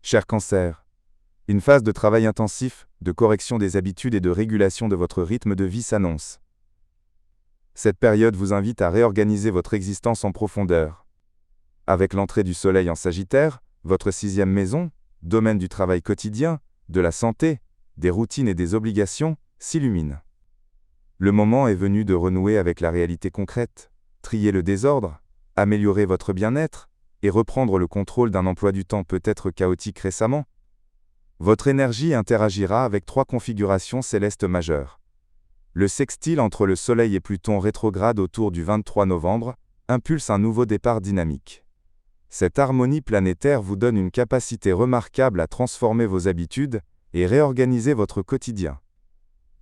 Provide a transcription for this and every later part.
Cher Cancer, une phase de travail intensif, de correction des habitudes et de régulation de votre rythme de vie s'annonce. Cette période vous invite à réorganiser votre existence en profondeur. Avec l'entrée du Soleil en Sagittaire, votre 6e maison, domaine du travail quotidien, de la santé, des routines et des obligations, s'illumine. Le moment est venu de renouer avec la réalité concrète, trier le désordre, améliorer votre bien-être, et reprendre le contrôle d'un emploi du temps peut-être chaotique récemment. Votre énergie interagira avec 3 configurations célestes majeures. Le sextile entre le Soleil et Pluton rétrograde autour du 23 novembre impulse un nouveau départ dynamique. Cette harmonie planétaire vous donne une capacité remarquable à transformer vos habitudes et réorganiser votre quotidien.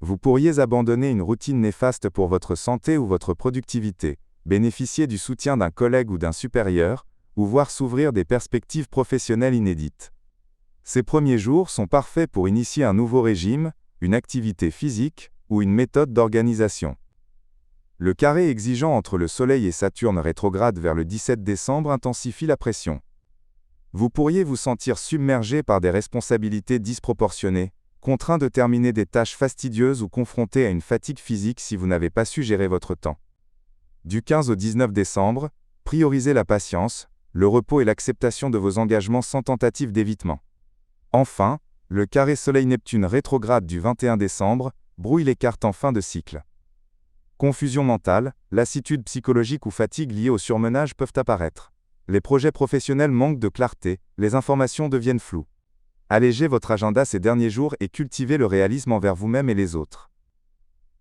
Vous pourriez abandonner une routine néfaste pour votre santé ou votre productivité, bénéficier du soutien d'un collègue ou d'un supérieur, ou voir s'ouvrir des perspectives professionnelles inédites. Ces premiers jours sont parfaits pour initier un nouveau régime, une activité physique ou une méthode d'organisation. Le carré exigeant entre le Soleil et Saturne rétrograde vers le 17 décembre intensifie la pression. Vous pourriez vous sentir submergé par des responsabilités disproportionnées, contraint de terminer des tâches fastidieuses ou confronté à une fatigue physique si vous n'avez pas su gérer votre temps. Du 15 au 19 décembre, priorisez la patience, le repos et l'acceptation de vos engagements sans tentative d'évitement. Enfin, le carré Soleil-Neptune rétrograde du 21 décembre brouille les cartes en fin de cycle. Confusion mentale, lassitude psychologique ou fatigue liée au surmenage peuvent apparaître. Les projets professionnels manquent de clarté, les informations deviennent floues. Allégez votre agenda ces derniers jours et cultivez le réalisme envers vous-même et les autres.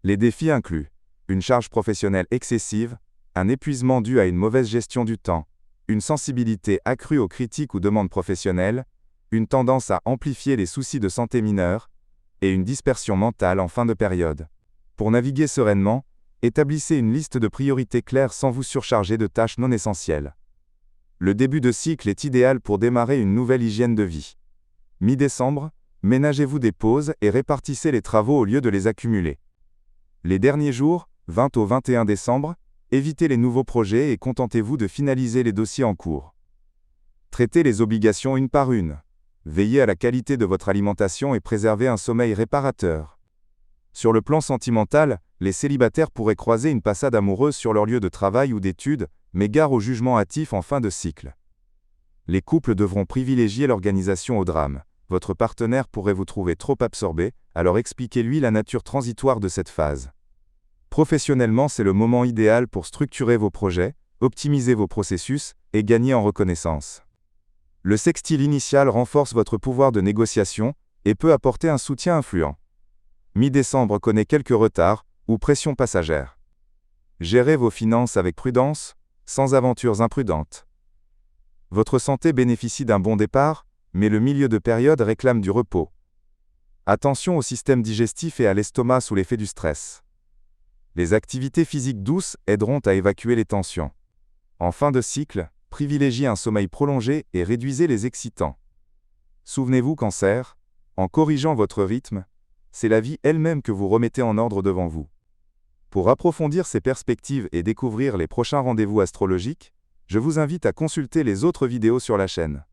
Les défis incluent une charge professionnelle excessive, un épuisement dû à une mauvaise gestion du temps, une sensibilité accrue aux critiques ou demandes professionnelles, une tendance à amplifier les soucis de santé mineurs, et une dispersion mentale en fin de période. Pour naviguer sereinement, établissez une liste de priorités claires sans vous surcharger de tâches non essentielles. Le début de cycle est idéal pour démarrer une nouvelle hygiène de vie. Mi-décembre, ménagez-vous des pauses et répartissez les travaux au lieu de les accumuler. Les derniers jours, 20 au 21 décembre, évitez les nouveaux projets et contentez-vous de finaliser les dossiers en cours. Traitez les obligations une par une. Veillez à la qualité de votre alimentation et préservez un sommeil réparateur. Sur le plan sentimental, les célibataires pourraient croiser une passade amoureuse sur leur lieu de travail ou d'études, mais gare au jugement hâtif en fin de cycle. Les couples devront privilégier l'organisation au drame. Votre partenaire pourrait vous trouver trop absorbé, alors expliquez-lui la nature transitoire de cette phase. Professionnellement, c'est le moment idéal pour structurer vos projets, optimiser vos processus et gagner en reconnaissance. Le sextile initial renforce votre pouvoir de négociation et peut apporter un soutien influent. Mi-décembre connaît quelques retards ou pressions passagères. Gérez vos finances avec prudence, sans aventures imprudentes. Votre santé bénéficie d'un bon départ, mais le milieu de période réclame du repos. Attention au système digestif et à l'estomac sous l'effet du stress. Les activités physiques douces aideront à évacuer les tensions. En fin de cycle, privilégiez un sommeil prolongé et réduisez les excitants. Souvenez-vous, Cancer, en corrigeant votre rythme, c'est la vie elle-même que vous remettez en ordre devant vous. Pour approfondir ces perspectives et découvrir les prochains rendez-vous astrologiques, je vous invite à consulter les autres vidéos sur la chaîne.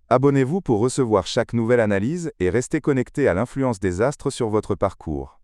Abonnez-vous pour recevoir chaque nouvelle analyse et restez connecté à l'influence des astres sur votre parcours.